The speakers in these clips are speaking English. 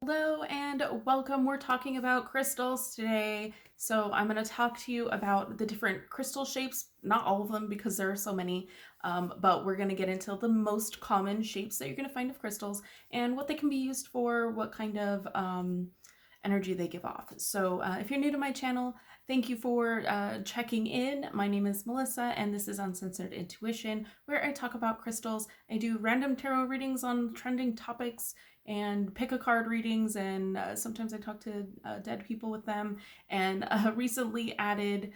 Hello and welcome. We're talking about crystals today. So I'm going to talk to you about the different crystal shapes, not all of them because there are so many, but we're going to get into the most common shapes that you're going to find of crystals and what they can be used for, what kind of energy they give off. So if you're new to my channel, thank you for checking in. My name is Melissa and this is Uncensored Intuition, where I talk about crystals. I do random tarot readings on trending topics and pick a card readings, and sometimes I talk to dead people with them, and recently added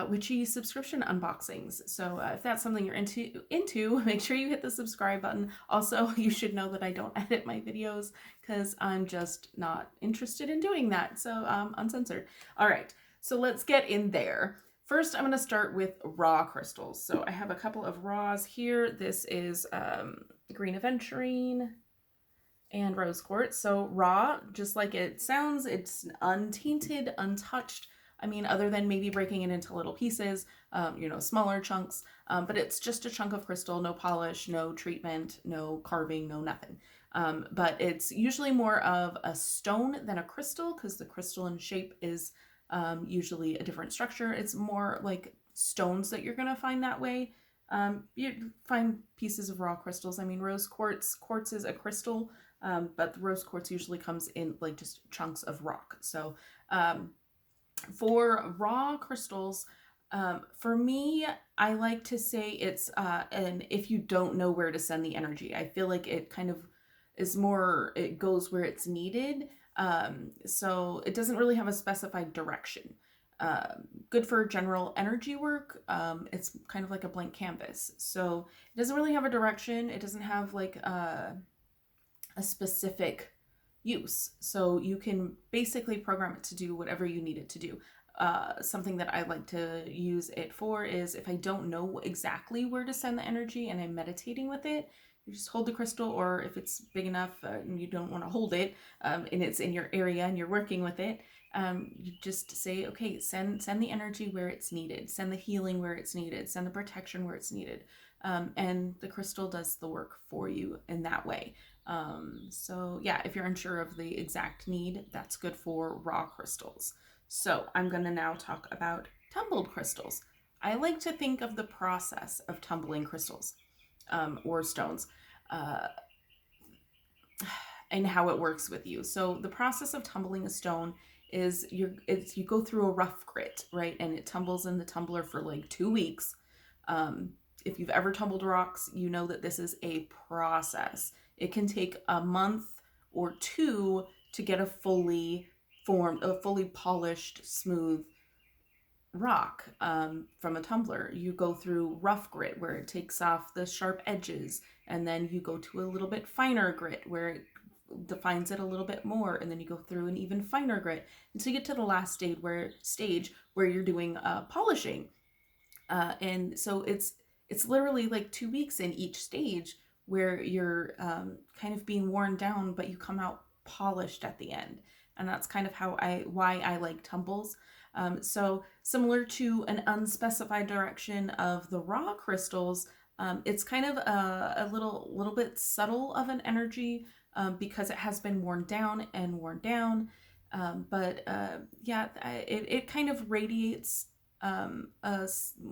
witchy subscription unboxings. So if that's something you're into, make sure you hit the subscribe button. Also, you should know that I don't edit my videos because I'm just not interested in doing that. So uncensored. All right, so let's get in there. First, I'm going to start with raw crystals. So I have a couple of raws here. This is green aventurine and rose quartz. So raw, just like it sounds, it's untainted, untouched. I mean, other than maybe breaking it into little pieces, smaller chunks, but it's just a chunk of crystal, no polish, no treatment, no carving, no nothing. But it's usually more of a stone than a crystal because the crystalline shape is usually a different structure. It's more like stones that you're going to find that way. You find pieces of raw crystals. I mean, rose quartz is a crystal, but the rose quartz usually comes in like just chunks of rock. So for raw crystals, for me, I like to say it's and if you don't know where to send the energy, I feel like it kind of is more, it goes where it's needed. So it doesn't really have a specified direction. Good for general energy work. It's kind of like a blank canvas. So it doesn't really have a direction. It doesn't have like a specific use. So you can basically program it to do whatever you need it to do. Something that I like to use it for is if I don't know exactly where to send the energy and I'm meditating with it, you just hold the crystal, or if it's big enough and you don't want to hold it and it's in your area and you're working with it, you just say, okay, send the energy where it's needed, send the healing where it's needed, send the protection where it's needed, and the crystal does the work for you in that way. So yeah, if you're unsure of the exact need, that's good for raw crystals. So I'm going to now talk about tumbled crystals. I like to think of the process of tumbling crystals or stones uh, and how it works with you. So the process of tumbling a stone is you go through a rough grit, right? And it tumbles in the tumbler for like 2 weeks. If you've ever tumbled rocks, you know that this is a process. It can take a month or two to get a fully formed, a fully polished, smooth rock from a tumbler. You go through rough grit where it takes off the sharp edges, and then you go to a little bit finer grit where it defines it a little bit more, and then you go through an even finer grit until you get to the last stage where you're doing polishing. And so it's literally like 2 weeks in each stage where you're kind of being worn down, but you come out polished at the end. And that's kind of why I like tumbles. So similar to an unspecified direction of the raw crystals, it's kind of a little bit subtle of an energy because it has been worn down and worn down. But yeah, it kind of radiates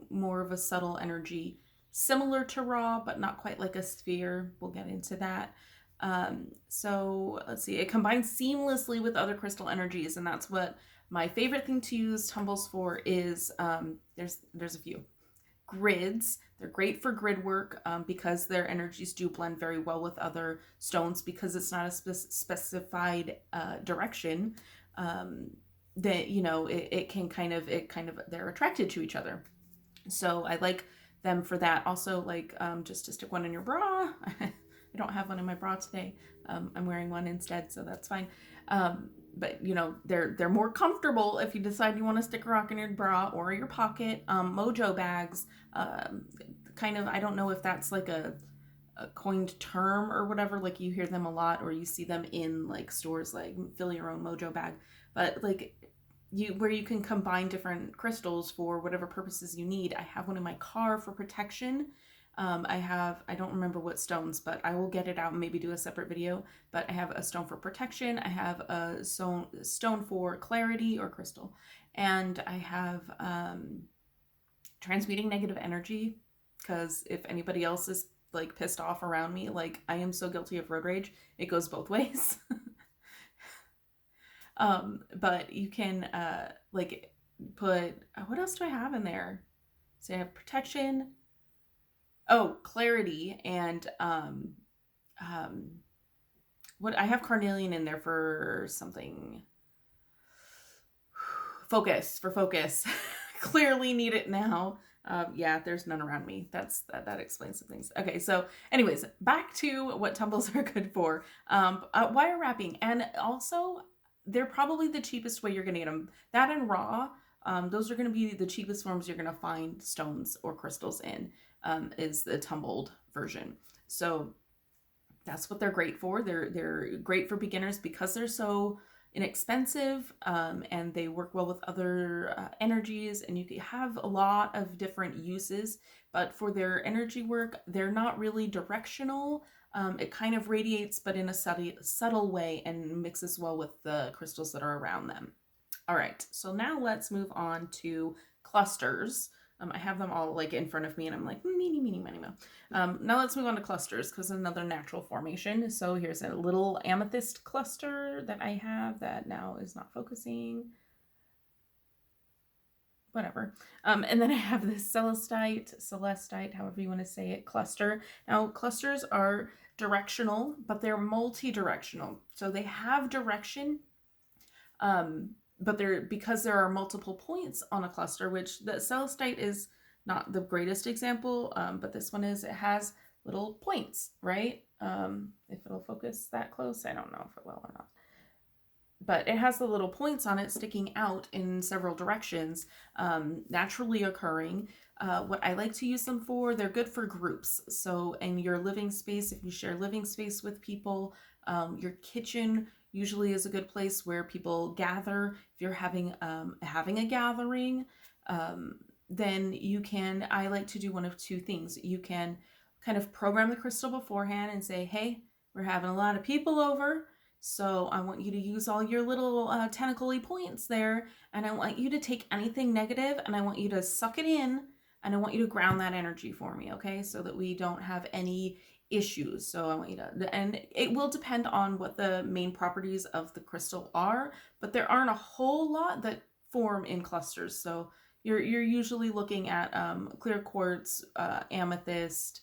more of a subtle energy, similar to raw, but not quite like a sphere. We'll get into that. So let's see, it combines seamlessly with other crystal energies, and that's what my favorite thing to use tumbles for is. There's a few grids. They're great for grid work because their energies do blend very well with other stones because it's not a specified direction. That it can kind of they're attracted to each other. So I like them for that. Also, like just to stick one in your bra. I don't have one in my bra today. I'm wearing one instead, so that's fine. But they're more comfortable if you decide you want to stick a rock in your bra or your pocket. Mojo bags, kind of. I don't know if that's like a coined term or whatever. Like you hear them a lot, or you see them in like stores, like fill your own mojo bag. But like where you can combine different crystals for whatever purposes you need. I have one in my car for protection. I don't remember what stones, but I will get it out and maybe do a separate video. But I have a stone for protection. I have a stone for clarity or crystal. And I have transmuting negative energy, because if anybody else is like pissed off around me, like I am so guilty of road rage, it goes both ways. But you can like put, what else do I have in there? So I have protection, oh, clarity, and what I have carnelian in there for something. Focus, for focus. Clearly need it now. Yeah, there's none around me. That explains some things. Okay, so anyways, back to what tumbles are good for. Wire wrapping, and also they're probably the cheapest way you're gonna get them. That and raw, those are gonna be the cheapest forms you're gonna find stones or crystals in, is the tumbled version. So that's what they're great for. They're great for beginners because they're so inexpensive, and they work well with other energies, and you can have a lot of different uses. But for their energy work, they're not really directional. It kind of radiates, but in a subtle way, and mixes well with the crystals that are around them. All right, so now let's move on to clusters. I have them all like in front of me, and I'm like, meeny, meeny, miny, mo. Now let's move on to clusters, because another natural formation. So here's a little amethyst cluster that I have that now is not focusing. Whatever. And then I have this celestite, however you want to say it, cluster. Now clusters are directional, but they're multi-directional. So they have direction, but because there are multiple points on a cluster, which the celestite is not the greatest example, but this one is, it has little points, right? If it'll focus that close, I don't know if it will or not. But it has the little points on it sticking out in several directions, naturally occurring. What I like to use them for, they're good for groups. So in your living space, if you share living space with people, your kitchen usually is a good place where people gather. If you're having a gathering, then you can, I like to do one of two things. You can kind of program the crystal beforehand and say, hey, we're having a lot of people over, so I want you to use all your little tentacle-y points there, and I want you to take anything negative, and I want you to suck it in, and I want you to ground that energy for me, okay? So that we don't have any issues. So I want you to, and it will depend on what the main properties of the crystal are, but there aren't a whole lot that form in clusters. So you're usually looking at clear quartz, amethyst,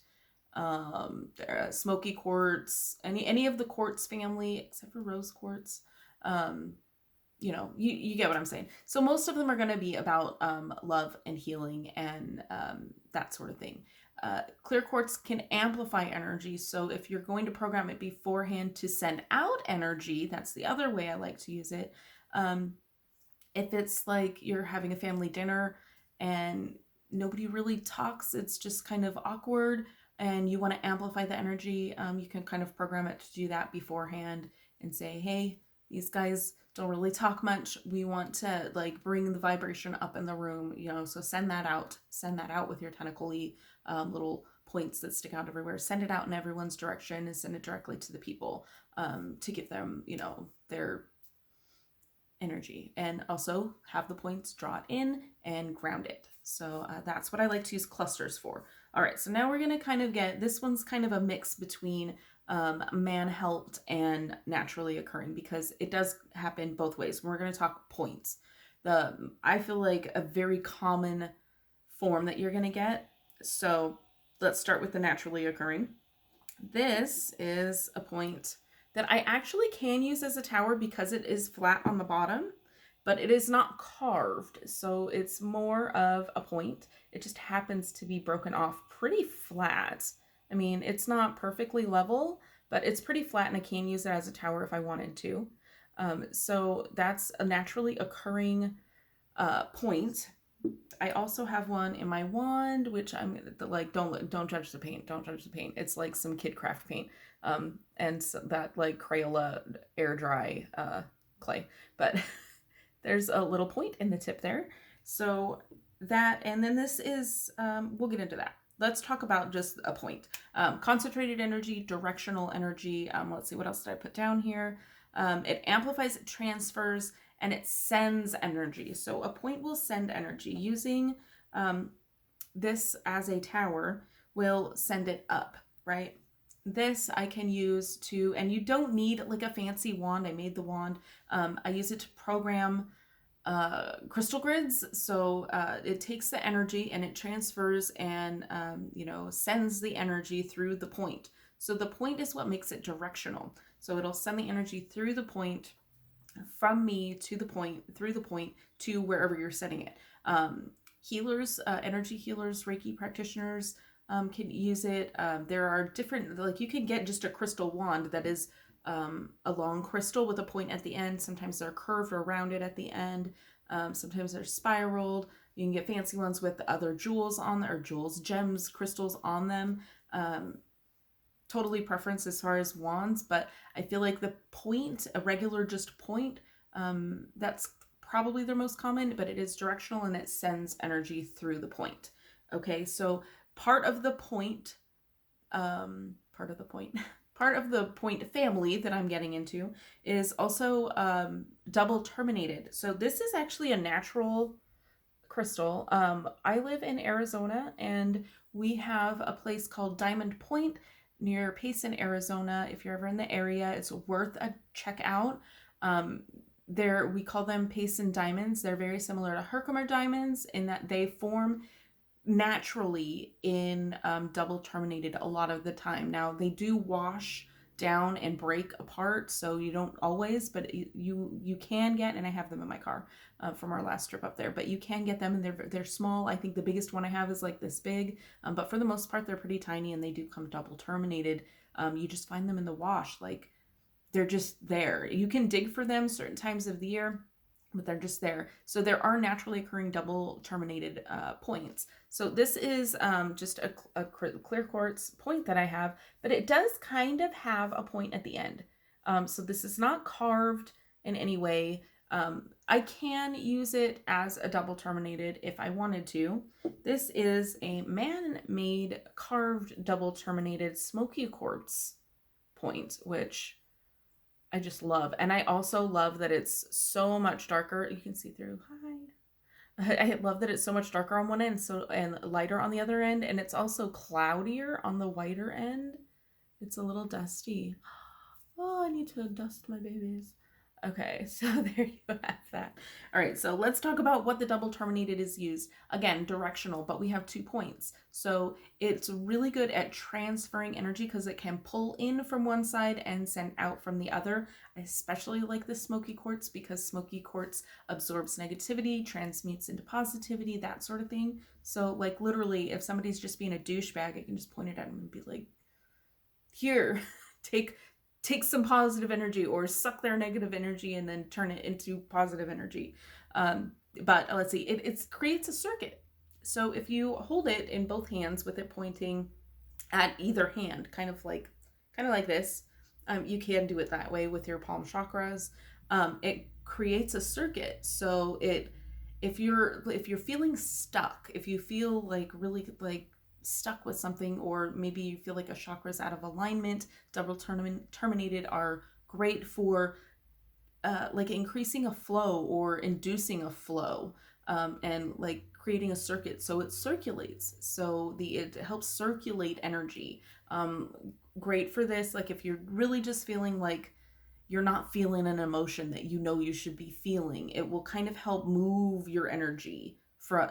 smoky quartz, any of the quartz family except for rose quartz. You know, you get what I'm saying. So most of them are going to be about love and healing and that sort of thing. Clear quartz can amplify energy, so if you're going to program it beforehand to send out energy, that's the other way I like to use it. If it's like you're having a family dinner and nobody really talks, it's just kind of awkward, and you want to amplify the energy, you can kind of program it to do that beforehand and say, hey, these guys don't really talk much. We want to like bring the vibration up in the room, you know, so send that out with your tentacle-y little points that stick out everywhere. Send it out in everyone's direction and send it directly to the people, to give them, you know, their energy, and also have the points draw it in and ground it. So that's what I like to use clusters for. All right, so now we're going to kind of get, this one's kind of a mix between man-helped and naturally occurring, because it does happen both ways. We're going to talk points. I feel like a very common form that you're going to get. So let's start with the naturally occurring. This is a point that I actually can use as a tower because it is flat on the bottom, but it is not carved. So it's more of a point. It just happens to be broken off pretty flat. I mean, it's not perfectly level, but it's pretty flat, and I can use it as a tower if I wanted to. So that's a naturally occurring point. I also have one in my wand, which I'm like, don't judge the paint. Don't judge the paint. It's like some kid craft paint. And so that like Crayola air dry clay, but there's a little point in the tip there. So that, and then this is, we'll get into that. let's talk about just a point. Concentrated energy, directional energy. Let's see, what else did I put down here? It amplifies, it transfers, and it sends energy. So a point will send energy. Using this as a tower will send it up, right? This I can use to, and you don't need like a fancy wand. I made the wand. I use it to program crystal grids. So it takes the energy and it transfers and, sends the energy through the point. So the point is what makes it directional. So it'll send the energy through the point, from me to the point, through the point to wherever you're setting it. Healers, energy healers, Reiki practitioners can use it. There are different, like you can get just a crystal wand that is a long crystal with a point at the end. Sometimes they're curved or rounded at the end. Sometimes they're spiraled. You can get fancy ones with other jewels on them, or jewels, gems, crystals on them. Totally preference as far as wands, but I feel like the point, a regular just point, that's probably the most common, but it is directional and it sends energy through the point. Okay, so part of the point part of the point family that I'm getting into is also double terminated. So this is actually a natural crystal. I live in Arizona and we have a place called Diamond Point near Payson, Arizona. If you're ever in the area, it's worth a check out. We call them Payson diamonds. They're very similar to Herkimer diamonds in that they form naturally in double terminated a lot of the time. Now they do wash down and break apart, so you don't always, but you can get, and I have them in my car from our last trip up there, but you can get them, and they're small. I think the biggest one I have is like this big, but for the most part they're pretty tiny, and they do come double terminated. You just find them in the wash, like they're just there. You can dig for them certain times of the year, but they're just there. So there are naturally occurring double terminated points. So this is just a clear quartz point that I have, but it does kind of have a point at the end. So this is not carved in any way. I can use it as a double terminated if I wanted to. This is a man-made carved double terminated smoky quartz point, which I just love. And I also love that it's so much darker. You can see through. Hi. I love that it's so much darker on one end and lighter on the other end. And it's also cloudier on the whiter end. It's a little dusty. Oh, I need to dust my babies. Okay, so there you have that. All right, so let's talk about what the double terminated is used. Again, directional, but we have 2 points. So it's really good at transferring energy because it can pull in from one side and send out from the other. I especially like the smoky quartz because smoky quartz absorbs negativity, transmutes into positivity, that sort of thing. So like literally if somebody's just being a douchebag, I can just point it at them and be like, here, take some positive energy, or suck their negative energy and then turn it into positive energy. But let's see, it creates a circuit. So if you hold it in both hands with it pointing at either hand, kind of like this, you can do it that way with your palm chakras. It creates a circuit. So if you're feeling stuck, if you feel like really like stuck with something, or maybe you feel like a chakra is out of alignment, double terminated are great for like increasing a flow or inducing a flow, and like creating a circuit so it circulates. So it helps circulate energy. Great for this, like if you're really just feeling like you're not feeling an emotion that you should be feeling, it will kind of help move your energy for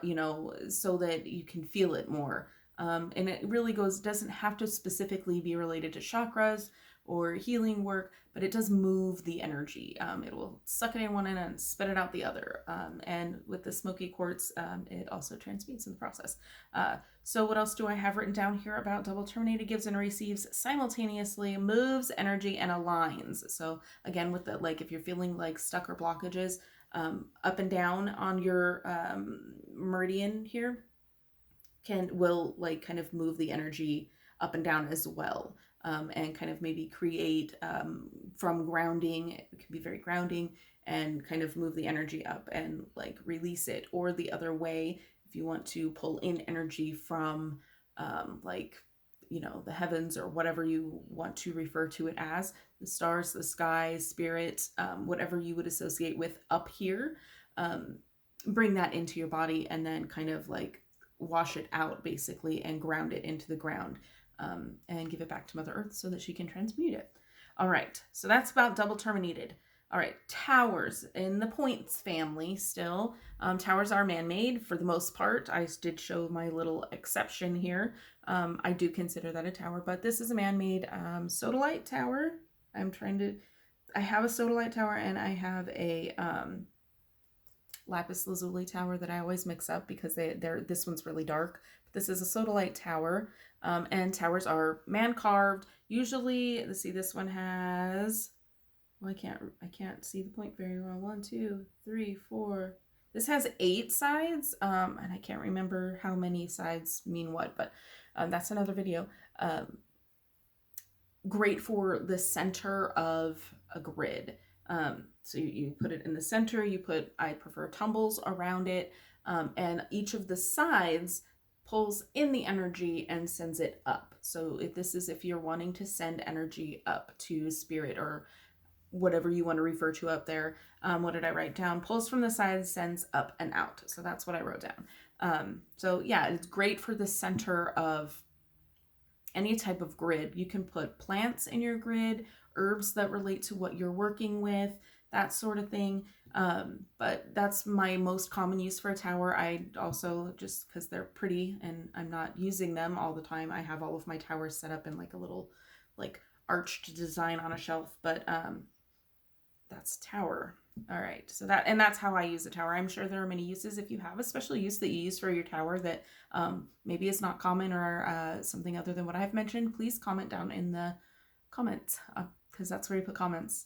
so that you can feel it more. And it really doesn't have to specifically be related to chakras or healing work, but it does move the energy. It will suck it in one end and spit it out the other. And with the smoky quartz, it also transmutes in the process. So what else do I have written down here about double terminated? Gives and receives simultaneously, moves energy, and aligns. So again, with the, like if you're feeling like stuck or blockages, up and down on your meridian here, will like kind of move the energy up and down as well, and kind of maybe create from grounding. It can be very grounding and kind of move the energy up and like release it. Or the other way, if you want to pull in energy from like, you know, the heavens or whatever you want to refer to it as, the stars, the sky, spirit, whatever you would associate with up here. Bring that into your body and then kind of like wash it out basically and ground it into the ground, and give it back to Mother Earth so that she can transmute it. All right, so that's about double terminated. All right, towers in the points family still. Towers are man-made for the most part. I did show my little exception here. I do consider that a tower, but this is a man-made sodalite tower. I have a sodalite tower and I have a lapis lazuli tower that I always mix up because this one's really dark. This is a sodalite tower, and towers are man carved. Usually, let's see, this one has, well, I can't see the point very well. 1, 2, 3, 4. This has 8 sides, and I can't remember how many sides mean what, but that's another video. Great for the center of a grid. So you put it in the center, I prefer tumbles around it, and each of the sides pulls in the energy and sends it up. So if you're wanting to send energy up to spirit or whatever you want to refer to up there, what did I write down? Pulls from the sides, sends up and out. So that's what I wrote down. So yeah, it's great for the center of any type of grid. You can put plants in your grid, herbs that relate to what you're working with, that sort of thing. But that's my most common use for a tower. I also, just because they're pretty and I'm not using them all the time, I have all of my towers set up in like a little like arched design on a shelf, but that's tower. All right, so that's how I use a tower. I'm sure there are many uses. If you have a special use that you use for your tower that maybe is not common or something other than what I've mentioned, please comment down in the comments, because that's where you put comments.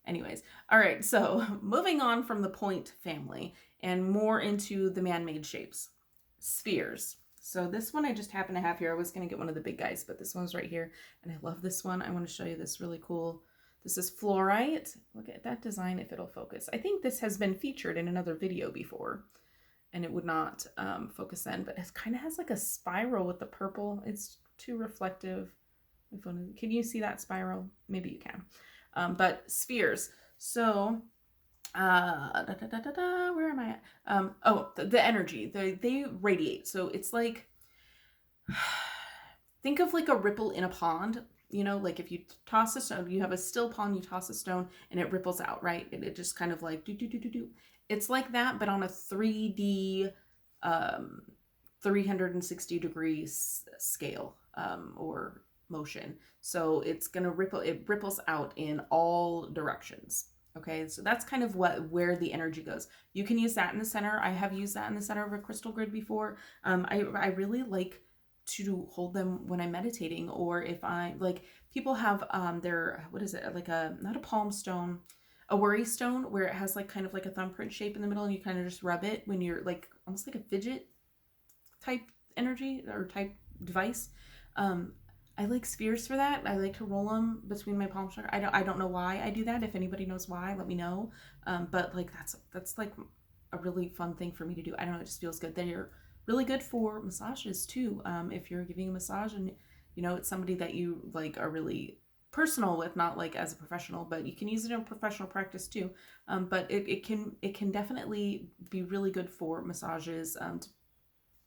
Anyways, all right, so moving on from the point family and more into the man-made shapes. Spheres. So this one I just happen to have here. I was going to get one of the big guys, but this one's right here, and I love this one. I want to show you this really cool. This is fluorite. Look at that design if it'll focus. I think this has been featured in another video before, and it would not focus then, but it kind of has like a spiral with the purple. It's too reflective. Can you see that spiral? Maybe you can. But spheres. So, where am I at? Oh, the energy. They radiate. So it's like, think of like a ripple in a pond. You know, like if you toss a stone, you have a still pond, you toss a stone and it ripples out, right? And it just kind of like do. It's like that, but on a 3D, 360 degrees scale, or motion. So it's gonna ripple. It ripples out in all directions. Okay, so that's kind of where the energy goes. You can use that in the center. I have used that in the center of a crystal grid before. I really like to hold them when I'm meditating, or if I like, people have their, what is it, like not a palm stone, a worry stone, where it has like kind of like a thumbprint shape in the middle, and you kind of just rub it when you're like almost like a fidget type energy or type device. I like spheres for that. I like to roll them between my palm chakra. I don't know why I do that. If anybody knows why, let me know. But like that's like a really fun thing for me to do. I don't know, it just feels good. They're really good for massages too. If you're giving a massage and you know it's somebody that you like are really personal with, not like as a professional, but you can use it in professional practice too. But it can definitely be really good for massages, to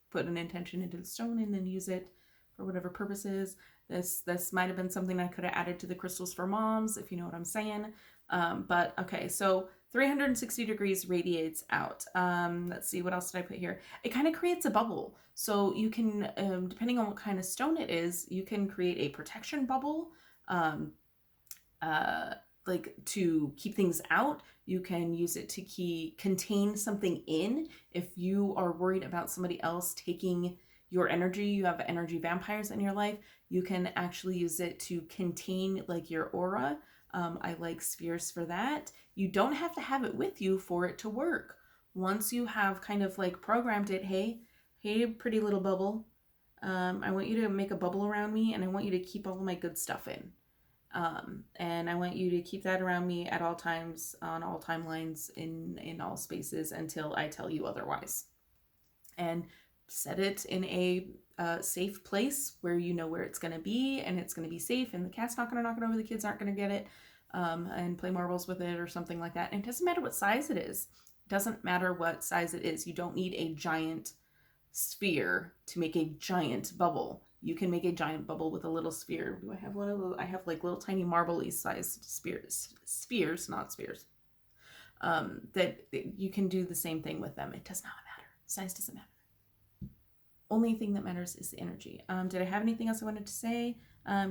put an intention into the stone and then use it for whatever purposes. This might have been something I could have added to the crystals for moms, if you know what I'm saying. But okay, so 360 degrees radiates out. Let's see, what else did I put here? It kind of creates a bubble. So you can, depending on what kind of stone it is, you can create a protection bubble, like to keep things out. You can use it to contain something in. If you are worried about somebody else taking your energy, you have energy vampires in your life, you can actually use it to contain like your aura. I like spheres for that. You don't have to have it with you for it to work. Once you have kind of like programmed it, hey, pretty little bubble, I want you to make a bubble around me, and I want you to keep all of my good stuff in. And I want you to keep that around me at all times, on all timelines, in all spaces, until I tell you otherwise. And set it in a a safe place where you know where it's going to be and it's going to be safe and the cat's not going to knock it over, the kids aren't going to get it and play marbles with it or something like that. And it doesn't matter what size it is. It doesn't matter what size it is. You don't need a giant sphere to make a giant bubble. You can make a giant bubble with a little sphere. Do I have one of those? I have like little tiny marble-y sized spheres, not spears. That you can do the same thing with them. It does not matter. Size doesn't matter. Only thing that matters is the energy. Did I have anything else I wanted to say?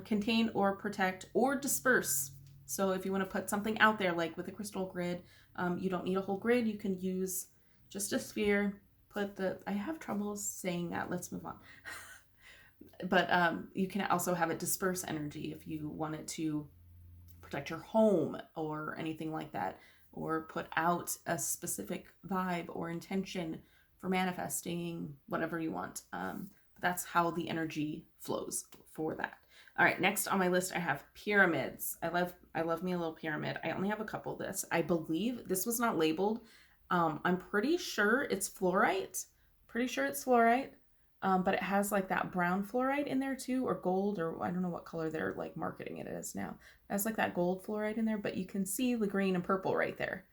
Contain or protect or disperse. So if you want to put something out there, like with a crystal grid, you don't need a whole grid. You can use just a sphere. I have trouble saying that. Let's move on. But you can also have it disperse energy if you want it to protect your home or anything like that, or put out a specific vibe or intention for manifesting whatever you want. But that's how the energy flows for that. All right, next on my list, I have pyramids. I love me a little pyramid. I only have a couple of this. I believe this was not labeled. I'm pretty sure it's fluorite. But it has like that brown fluorite in there too, or gold, or I don't know what color they're like marketing it as now. It has like that gold fluorite in there, but you can see the green and purple right there.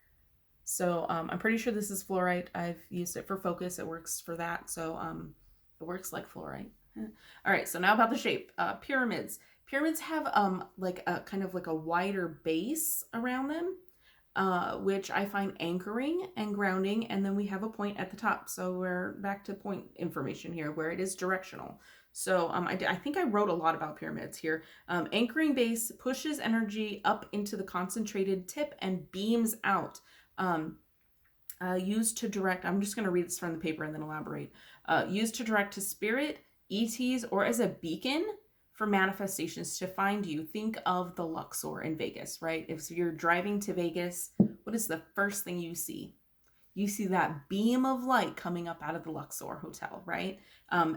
So I'm pretty sure this is fluorite. I've used it for focus. It works for that. So it works like fluorite. All right, so now about the shape. Pyramids. Pyramids have like a kind of like a wider base around them, which I find anchoring and grounding, and then we have a point at the top. So we're back to point information here where it is directional. So I think I wrote a lot about pyramids here. Anchoring base pushes energy up into the concentrated tip and beams out. Used to direct, I'm just going to read this from the paper and then elaborate. Used to direct to spirit, ETs, or as a beacon for manifestations to find you. Think of the Luxor in Vegas, right? If you're driving to Vegas, what is the first thing you see? You see that beam of light coming up out of the Luxor Hotel, right?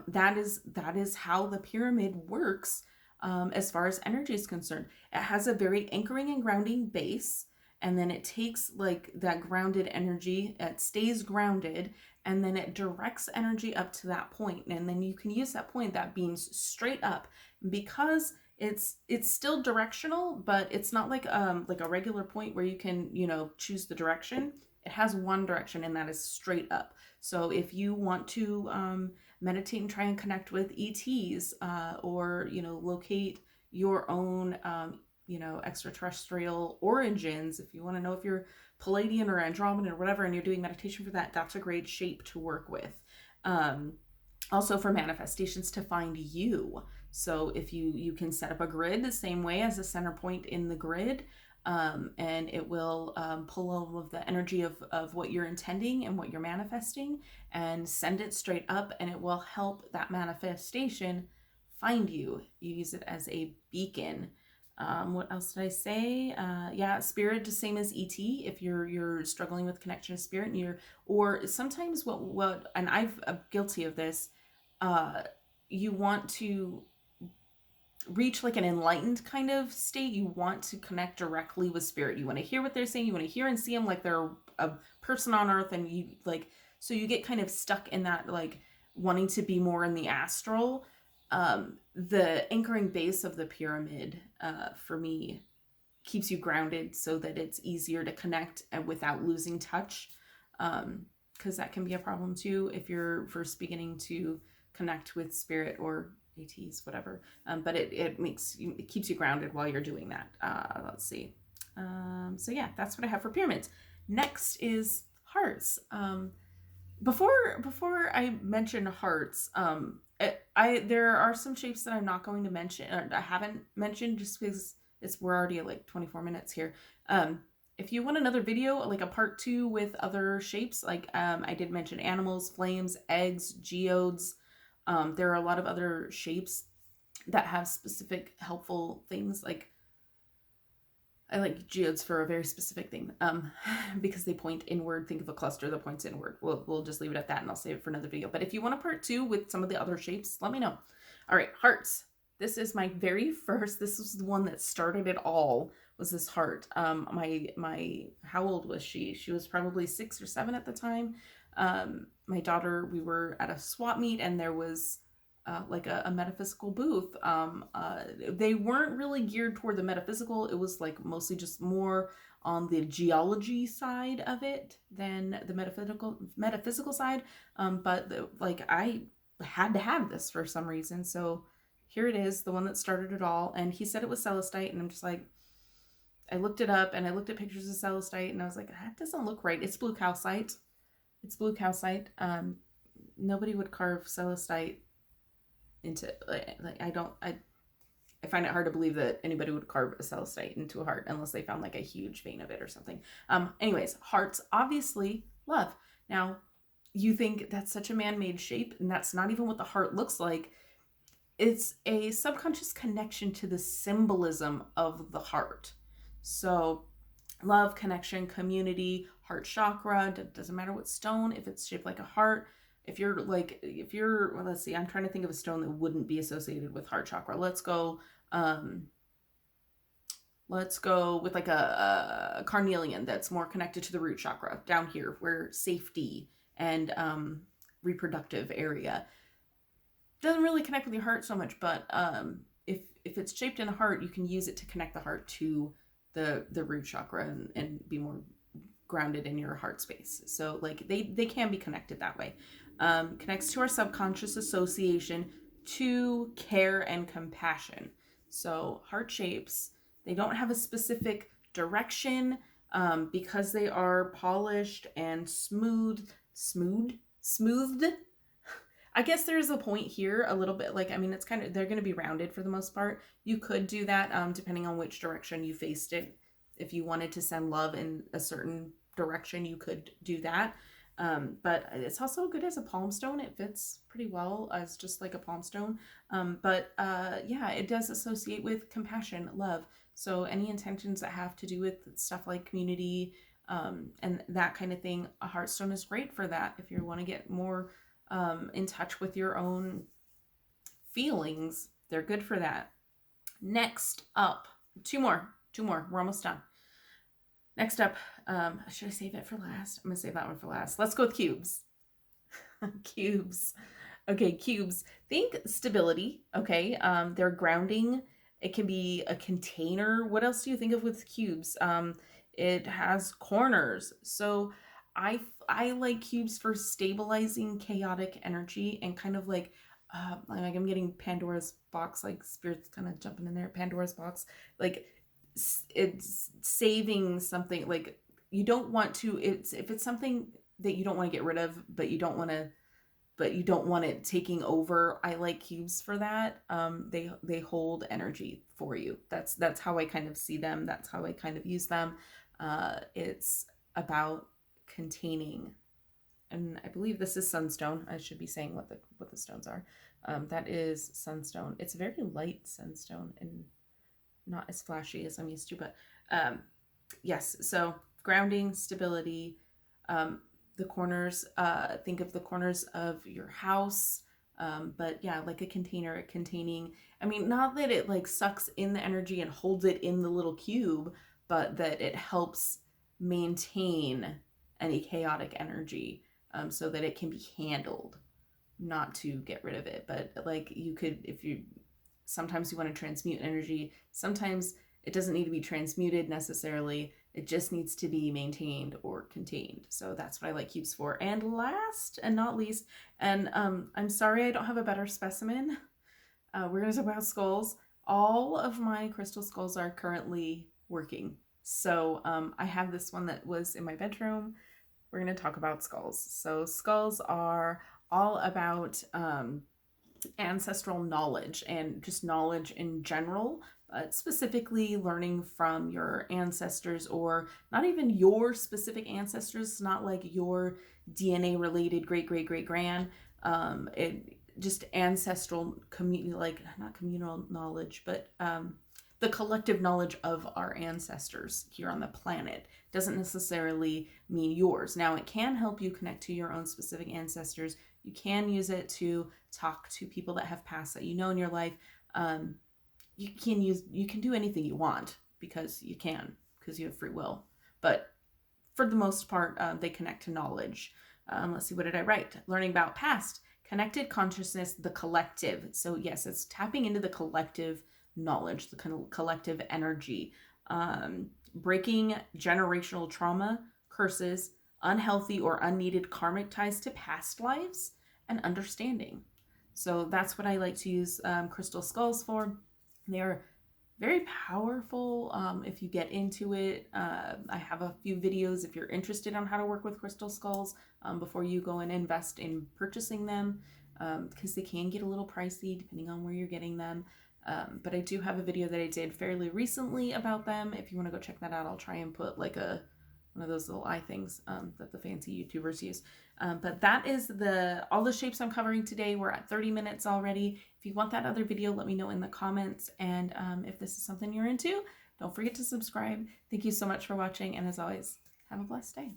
That is how the pyramid works as far as energy is concerned. It has a very anchoring and grounding base, and then it takes like that grounded energy, it stays grounded, and then it directs energy up to that point. And then you can use that point that beams straight up, because it's still directional, but it's not like a regular point where you can, choose the direction. It has one direction, and that is straight up. So if you want to meditate and try and connect with ETs, or locate your own extraterrestrial origins, if you want to know if you're Palladian or Andromedan or whatever, and you're doing meditation for that, that's a great shape to work with. Also for manifestations to find you. So if you can set up a grid the same way as a center point in the grid, and it will pull all of the energy of what you're intending and what you're manifesting and send it straight up, and it will help that manifestation find you. You use it as a beacon. What else did I say? Spirit, the same as ET. If you're struggling with connection to spirit, or sometimes what and I'm guilty of this, you want to reach like an enlightened kind of state. You want to connect directly with spirit. You want to hear what they're saying. You want to hear and see them like they're a person on earth, and so you get kind of stuck in that, like wanting to be more in the astral. The anchoring base of the pyramid, for me, keeps you grounded so that it's easier to connect and without losing touch. Because that can be a problem too if you're first beginning to connect with spirit or ATs, whatever. But it keeps you grounded while you're doing that. Let's see. So yeah, that's what I have for pyramids. Next is hearts. Before I mention hearts, there are some shapes that I'm not going to mention, or I haven't mentioned, just because we're already at like 24 minutes here. If you want another video, like a part 2 with other shapes, like I did mention animals, flames, eggs, geodes. There are a lot of other shapes that have specific helpful things. Like I like geodes for a very specific thing, because they point inward. Think of a cluster that points inward. We'll just leave it at that, and I'll save it for another video. But if you want a part 2 with some of the other shapes, let me know. All right, hearts. This is my very first. This was the one that started it all. Was this heart? My how old was she? She was probably 6 or 7 at the time. My daughter. We were at a swap meet, and there was like a metaphysical booth. They weren't really geared toward the metaphysical. It was like mostly just more on the geology side of it than the metaphysical side. Like I had to have this for some reason, so here it is, the one that started it all. And he said it was celestite, and I'm just like, I looked it up and I looked at pictures of celestite, and I was like, that doesn't look right. It's blue calcite. It's blue calcite. Nobody would carve celestite into I find it hard to believe that anybody would carve a celestite into a heart unless they found like a huge vein of it or something. Anyways, hearts, obviously love. Now, you think that's such a man-made shape, and that's not even what the heart looks like. It's a subconscious connection to the symbolism of the heart. So love, connection, community, heart chakra, doesn't matter what stone, if it's shaped like a heart. If you're, well, let's see, I'm trying to think of a stone that wouldn't be associated with heart chakra. Let's go with like a carnelian that's more connected to the root chakra down here, where safety and reproductive area. Doesn't really connect with your heart so much, but if it's shaped in a heart, you can use it to connect the heart to the root chakra and be more grounded in your heart space. So like they can be connected that way. Connects to our subconscious association to care and compassion. So heart shapes, they don't have a specific direction because they are polished and smoothed. I guess there's a point here a little bit, like, I mean, it's kind of, they're going to be rounded for the most part. You could do that depending on which direction you faced it. If you wanted to send love in a certain direction, you could do that. But it's also good as a palm stone. It fits pretty well as just like a palm stone. Yeah, it does associate with compassion, love. So any intentions that have to do with stuff like community and that kind of thing, a heartstone is great for that. If you want to get more in touch with your own feelings, they're good for that. Next up, two more. We're almost done. Next up, should I save it for last? I'm gonna save that one for last. Let's go with cubes. Cubes. Okay, cubes. Think stability. Okay, they're grounding. It can be a container. What else do you think of with cubes? It has corners. So I like cubes for stabilizing chaotic energy and kind of like I'm getting Pandora's box, like spirits kind of jumping in there. Pandora's box, like it's saving something. Like you don't want to. If it's something that you don't want to get rid of, but you don't want it taking over. I like cubes for that. They hold energy for you. That's how I kind of see them. That's how I kind of use them. It's about containing, and I believe this is sunstone. I should be saying what the stones are. That is sunstone. It's a very light sunstone and not as flashy as I'm used to, but yes. So grounding, stability. The corners, think of the corners of your house, but yeah, like a container containing, I mean, not that it like sucks in the energy and holds it in the little cube, but that it helps maintain any chaotic energy so that it can be handled, not to get rid of it. But like you could, sometimes you want to transmute energy, sometimes it doesn't need to be transmuted necessarily. It just needs to be maintained or contained. So that's what I like cubes for. And last and not least, and I'm sorry I don't have a better specimen. We're going to talk about skulls. All of my crystal skulls are currently working. So I have this one that was in my bedroom. We're going to talk about skulls. So skulls are all about ancestral knowledge and just knowledge in general, but specifically learning from your ancestors, or not even your specific ancestors, not like your DNA related great great great grand. It just ancestral like not communal knowledge, but the collective knowledge of our ancestors here on the planet. Doesn't necessarily mean yours. Now it can help you connect to your own specific ancestors. You can use it to talk to people that have passed that you know in your life. You can do anything you want because you have free will. But for the most part, they connect to knowledge. Let's see, what did I write? Learning about past, Connected consciousness, the collective. So yes, it's tapping into the collective knowledge, the collective energy, breaking generational trauma, curses, unhealthy or unneeded karmic ties to past lives, and understanding. So that's what I like to use crystal skulls for. They are very powerful if you get into it. I have a few videos if you're interested on how to work with crystal skulls before you go and invest in purchasing them, because they can get a little pricey depending on where you're getting them. But I do have a video that I did fairly recently about them. If you want to go check that out, I'll try and put like one of those little eye things that the fancy YouTubers use. But that is all the shapes I'm covering today. We're at 30 minutes already. If you want that other video, let me know in the comments. And if this is something you're into, don't forget to subscribe. Thank you so much for watching. And as always, have a blessed day.